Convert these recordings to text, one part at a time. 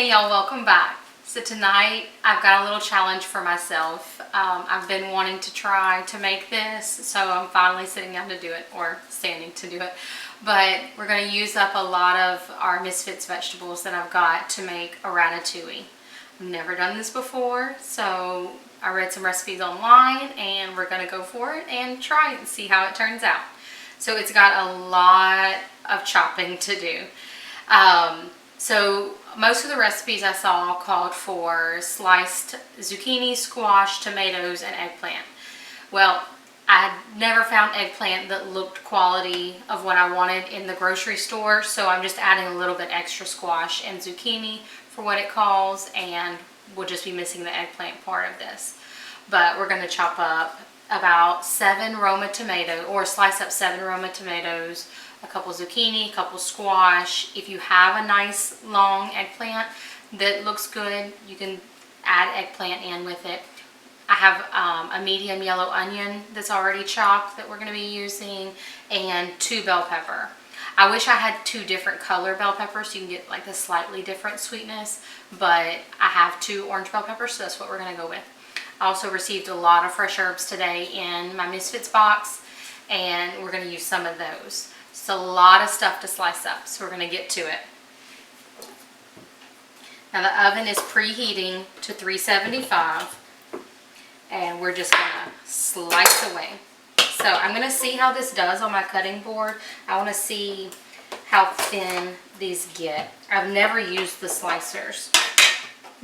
Hey y'all, welcome back. So tonight I've got a little challenge for myself. I've been wanting to try to make this, so I'm finally sitting down to do it, or standing to do it. But we're going to use up a lot of our Misfits vegetables that I've got to make a ratatouille. I've never done this before, so I read some recipes online and we're going to go for it and try it and see how it turns out. So it's got a lot of chopping to do. So most of the recipes I saw called for sliced zucchini, squash, tomatoes, and eggplant. Well, I had never found eggplant that looked quality of what I wanted in the grocery store, so I'm just adding a little bit extra squash and zucchini for what it calls, and we'll just be missing the eggplant part of this. But we're going to chop up about 7 Roma tomatoes, or slice up 7 Roma tomatoes, a couple zucchini, a couple squash. If you have a nice long eggplant that looks good, you can add eggplant in with it. I have a medium yellow onion that's already chopped that we're going to be using, and 2 bell pepper. I wish I had 2 different color bell peppers so you can get like a slightly different sweetness, but I have 2 orange bell peppers, so that's what we're going to go with. I also received a lot of fresh herbs today in my Misfits box, and we're going to use some of those. It's a lot of stuff to slice up, so we're going to get to it. Now the oven is preheating to 375, and we're just going to slice away. So I'm going to see how this does on my cutting board. I want to see how thin these get. I've never used the slicers,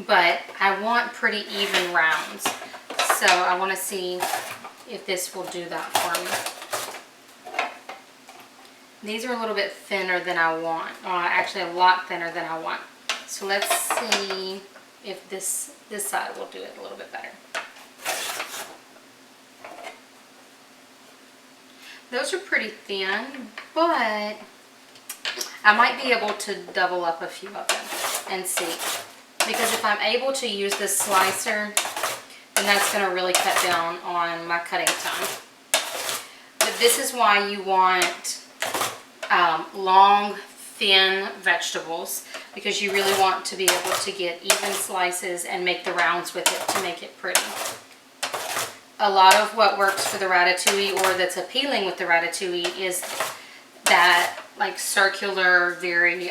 but I want pretty even rounds. So I want to see if this will do that for me. These are a little bit thinner than I want. Actually a lot thinner than I want. So let's see if this side will do it a little bit better. Those are pretty thin, but I might be able to double up a few of them and see. Because if I'm able to use this slicer, then that's going to really cut down on my cutting time. But this is why you want long, thin vegetables, because you really want to be able to get even slices and make the rounds with it to make it pretty. A lot of what works for the ratatouille, or that's appealing with the ratatouille, is that like circular, very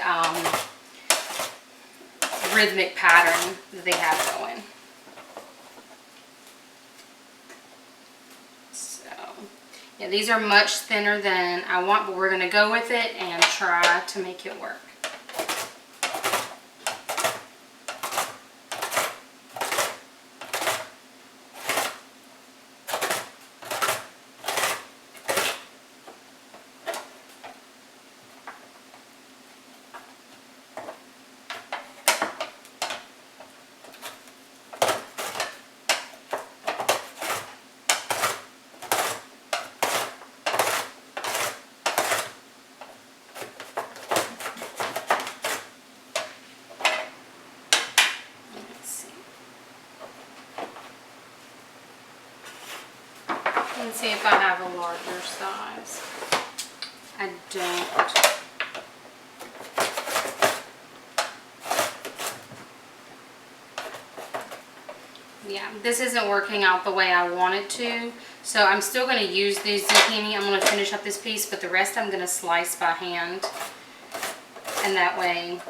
rhythmic pattern that they have going. So yeah, these are much thinner than I want, but we're going to go with it and try to make it work. Let's see if I have a larger size. I don't. Yeah, this isn't working out the way I want it to, so I'm still going to use these zucchini. I'm going to finish up this piece, but the rest I'm going to slice by hand, and that way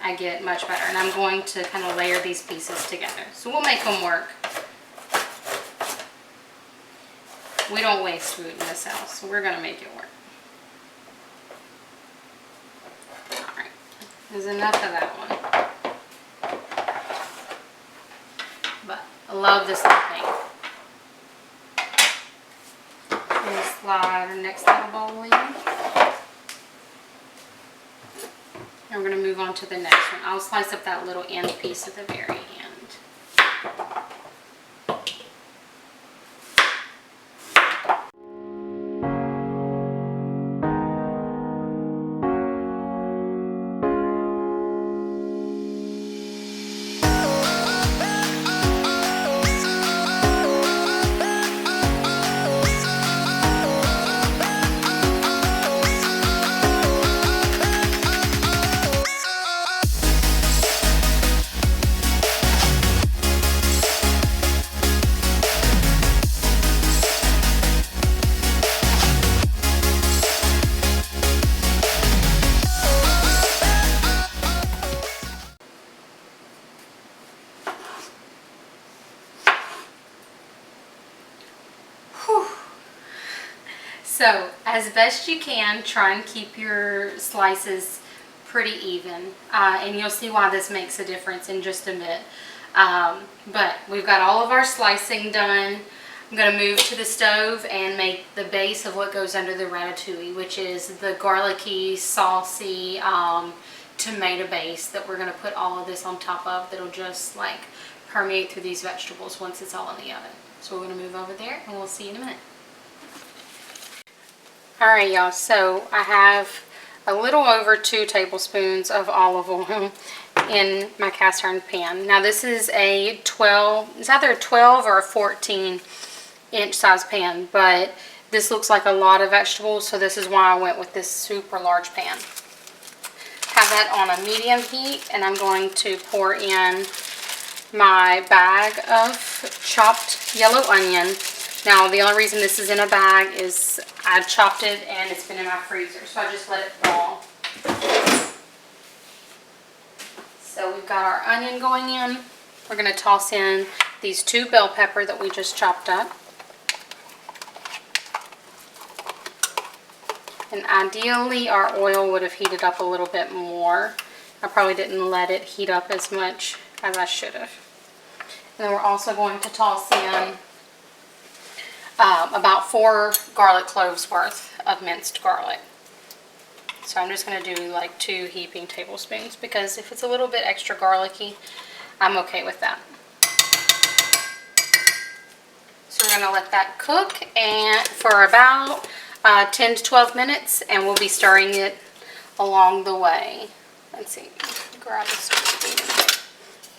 I get much better. And I'm going to kind of layer these pieces together, so we'll make them work. We don't waste food in this house, so we're going to make it work. Alright, there's enough of that one. But I love this little thing. I'm going to slide our next little bowl in. And we're going to move on to the next one. I'll slice up that little end piece at the very end. So, as best you can, try and keep your slices pretty even. And you'll see why this makes a difference in just a bit. But we've got all of our slicing done. I'm going to move to the stove and make the base of what goes under the ratatouille, which is the garlicky, saucy tomato base that we're going to put all of this on top of. That'll just like permeate through these vegetables once it's all in the oven. So we're going to move over there and we'll see you in a minute. Alright y'all, so I have a little over 2 tablespoons of olive oil in my cast iron pan. Now this is a 12, it's either a 12 or a 14 inch size pan, but this looks like a lot of vegetables, so this is why I went with this super large pan. Have that on a medium heat, and I'm going to pour in my bag of chopped yellow onion. Now, the only reason this is in a bag is I chopped it and it's been in my freezer, so I just let it thaw. So we've got our onion going in. We're going to toss in these 2 bell pepper that we just chopped up. And ideally, our oil would have heated up a little bit more. I probably didn't let it heat up as much as I should have. And then we're also going to toss in about 4 garlic cloves worth of minced garlic. So I'm just going to do like 2 heaping tablespoons, because if it's a little bit extra garlicky, I'm okay with that. So we're going to let that cook and for about 10 to 12 minutes, and we'll be stirring it along the way. Let's see, grab a spoon,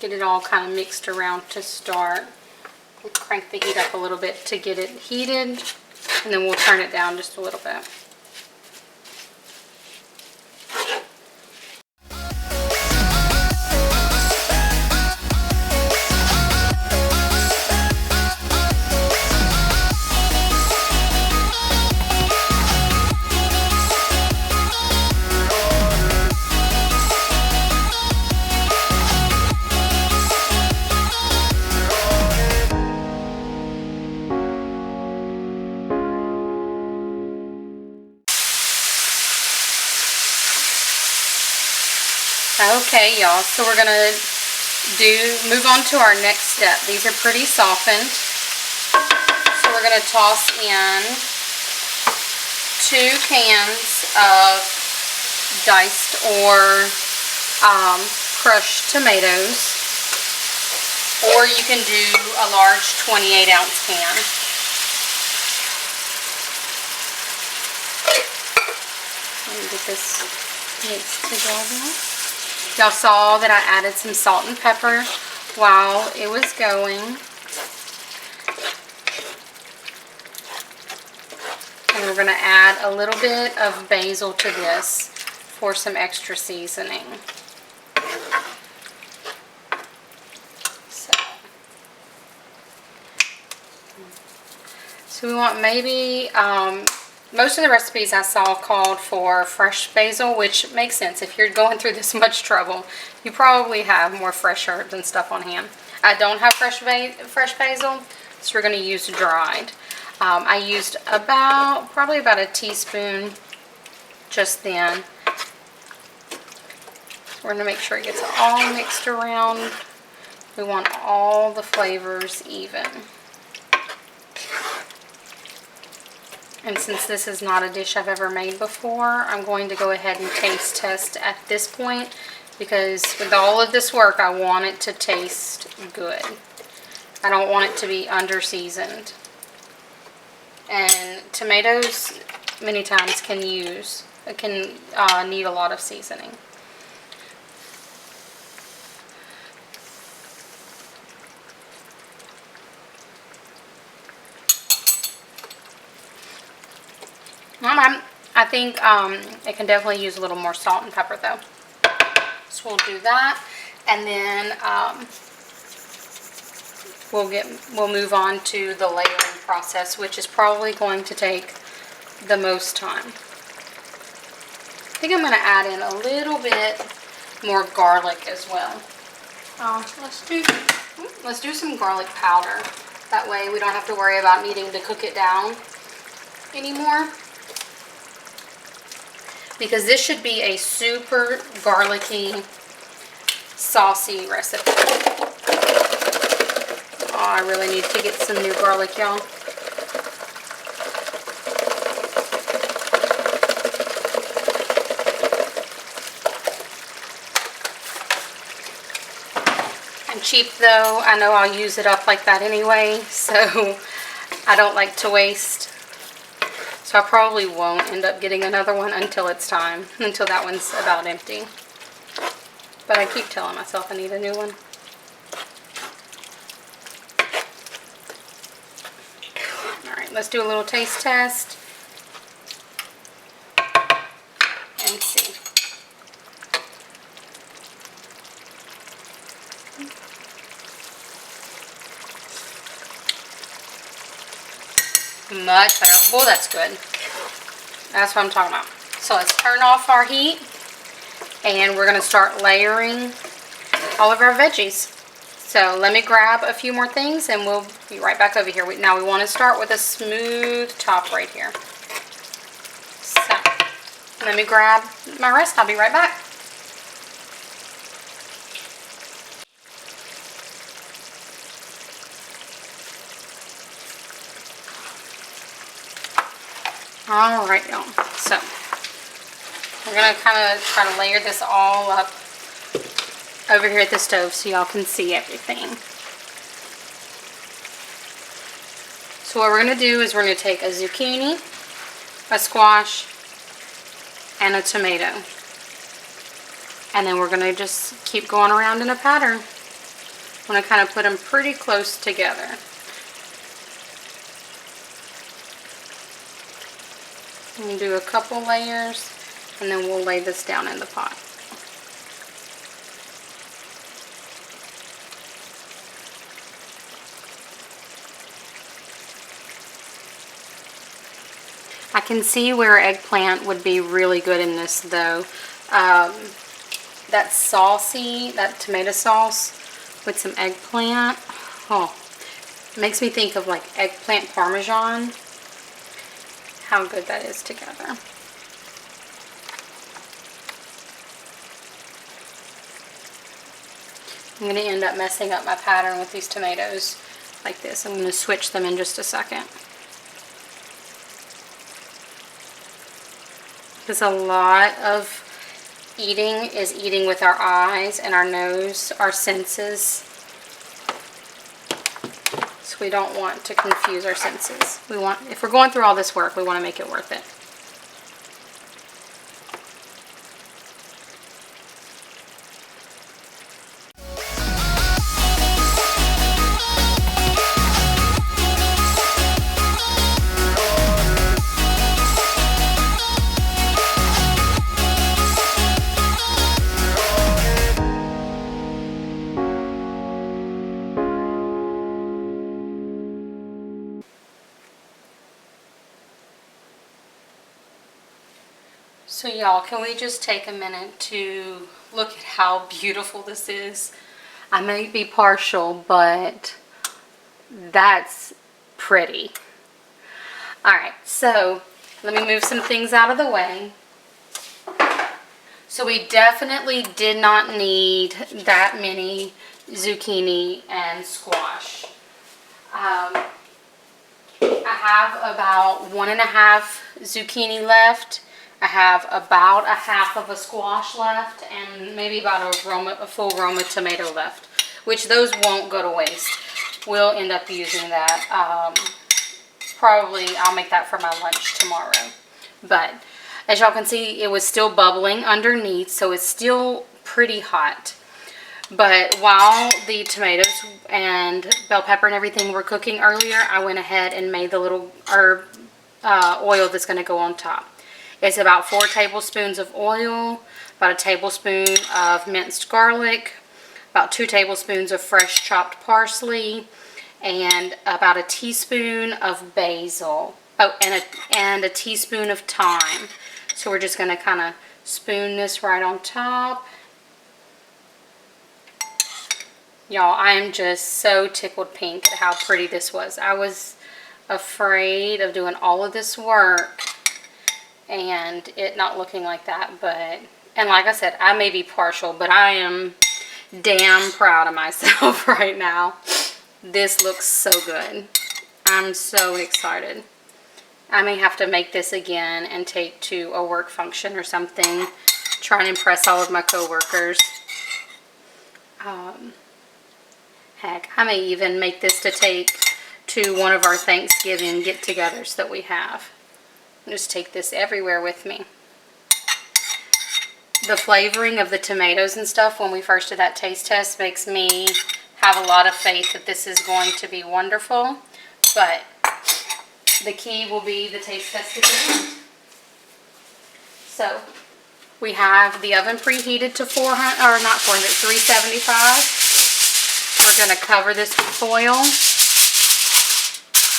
get it all kind of mixed around to start. We'll crank the heat up a little bit to get it heated, and then we'll turn it down just a little bit. Okay, y'all, so we're gonna move on to our next step. These are pretty softened. So we're gonna toss in 2 cans of diced or crushed tomatoes, or you can do a large 28-ounce can. Let me get this mixed together. Y'all saw that I added some salt and pepper while it was going. And we're going to add a little bit of basil to this for some extra seasoning. So we want maybe, most of the recipes I saw called for fresh basil, which makes sense. If you're going through this much trouble, you probably have more fresh herbs and stuff on hand. I don't have fresh basil, so we're going to use dried. I used probably about a teaspoon just then. We're going to make sure it gets all mixed around. We want all the flavors even. And since this is not a dish I've ever made before, I'm going to go ahead and taste test at this point, because with all of this work, I want it to taste good. I don't want it to be under-seasoned. And tomatoes, many times, can need a lot of seasoning. I think it can definitely use a little more salt and pepper though. So we'll do that, and then we'll move on to the layering process, which is probably going to take the most time. I think I'm going to add in a little bit more garlic as well. Let's do some garlic powder. That way we don't have to worry about needing to cook it down anymore. because this should be a super garlicky, saucy recipe. Oh, I really need to get some new garlic, y'all. I'm cheap though. I know I'll use it up like that anyway, so I don't like to waste. So I probably won't end up getting another one until it's time, until that one's about empty. But I keep telling myself I need a new one. Alright, let's do a little taste test. And see. Much better. Oh, that's good. That's what I'm talking about. So let's turn off our heat and we're going to start layering all of our veggies. So let me grab a few more things and we'll be right back over here. Now we want to start with a smooth top right here. So let me grab my rest. I'll be right back. Alright, y'all. So, we're going to kind of try to layer this all up over here at the stove so y'all can see everything. So what we're going to do is we're going to take a zucchini, a squash, and a tomato. And then we're going to just keep going around in a pattern. I'm going to kind of put them pretty close together. We'll do a couple layers and then we'll lay this down in the pot. I can see where eggplant would be really good in this though. That saucy, that tomato sauce with some eggplant, oh, makes me think of like eggplant parmesan. How good that is together. I'm going to end up messing up my pattern with these tomatoes like this. I'm going to switch them in just a second. Because a lot of eating is eating with our eyes and our nose, our senses. So we don't want to confuse our senses. We want, if we're going through all this work, we want to make it worth it. So y'all, can we just take a minute to look at how beautiful this is? I may be partial, but that's pretty. Alright, so let me move some things out of the way. So we definitely did not need that many zucchini and squash. I have about 1.5 zucchini left. I have about a half of a squash left and maybe about a full Roma tomato left, which those won't go to waste. We'll end up using that. Probably I'll make that for my lunch tomorrow. But as y'all can see, it was still bubbling underneath, so it's still pretty hot. But while the tomatoes and bell pepper and everything were cooking earlier, I went ahead and made the little herb oil that's going to go on top. It's about 4 tablespoons of oil, about a tablespoon of minced garlic, about 2 tablespoons of fresh chopped parsley, and about a teaspoon of basil. Oh, and a teaspoon of thyme. So we're just going to kind of spoon this right on top. Y'all, I am just so tickled pink at how pretty this was. I was afraid of doing all of this work and it not looking like that. But, and like I said, I may be partial, but I am damn proud of myself right now. This looks so good. I'm so excited. I may have to make this again and take to a work function or something. Try and impress all of my coworkers. Heck, I may even make this to take to one of our Thanksgiving get-togethers that we have. Just take this everywhere with me. The flavoring of the tomatoes and stuff when we first did that taste test makes me have a lot of faith that this is going to be wonderful. But the key will be the taste test at the end. So we have the oven preheated to 375. We're going to cover this with foil,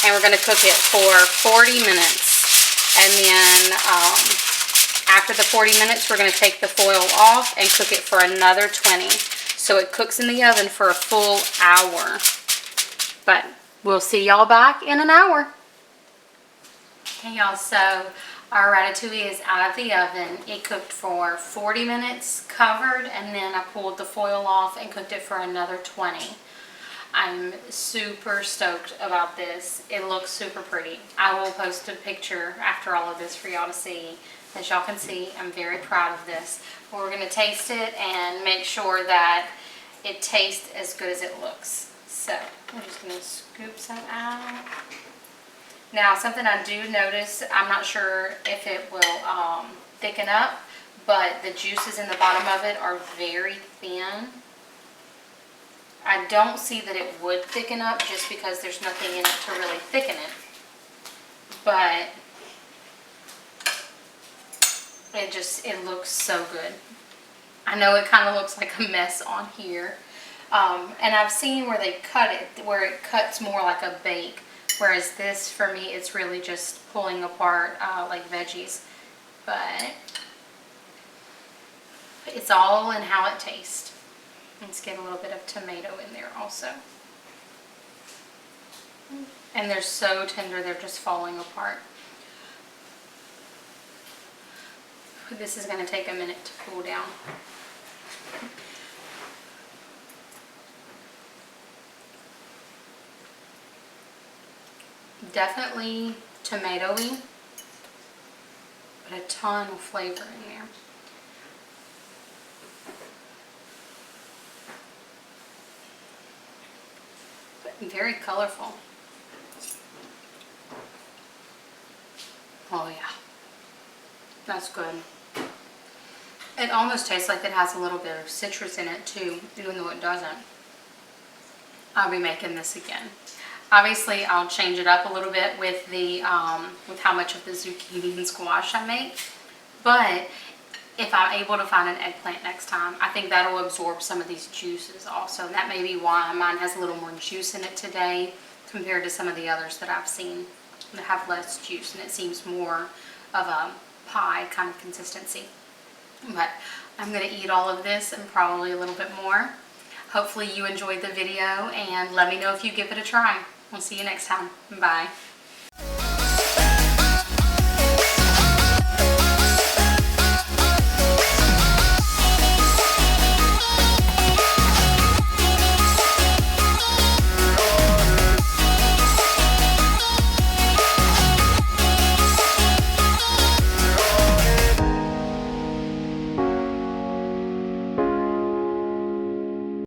and we're going to cook it for 40 minutes. And then after the 40 minutes, we're going to take the foil off and cook it for another 20. So it cooks in the oven for a full hour. But we'll see y'all back in an hour. Okay, y'all, so our ratatouille is out of the oven. It cooked for 40 minutes covered, and then I pulled the foil off and cooked it for another 20. I'm super stoked about this. It looks super pretty. I will post a picture after all of this for y'all to see. As y'all can see, I'm very proud of this. We're going to taste it and make sure that it tastes as good as it looks. So I'm just going to scoop some out. Now, something I do notice, I'm not sure if it will thicken up, but the juices in the bottom of it are very thin. I don't see that it would thicken up just because there's nothing in it to really thicken it. But it looks so good. I know it kind of looks like a mess on here. And I've seen where they cut it, where it cuts more like a bake. Whereas this, for me, it's really just pulling apart like veggies. But it's all in how it tastes. Let's get a little bit of tomato in there also. And they're so tender, they're just falling apart. This is going to take a minute to cool down. Definitely tomatoey, but a ton of flavor in there. But very colorful. Oh yeah, that's good. It almost tastes like it has a little bit of citrus in it too, even though it doesn't. I'll be making this again. Obviously, I'll change it up a little bit with the with how much of the zucchini and squash I make. But if I'm able to find an eggplant next time, I think that'll absorb some of these juices also. And that may be why mine has a little more juice in it today compared to some of the others that I've seen that have less juice, and it seems more of a pie kind of consistency. But I'm going to eat all of this and probably a little bit more. Hopefully you enjoyed the video, and let me know if you give it a try. We'll see you next time. Bye.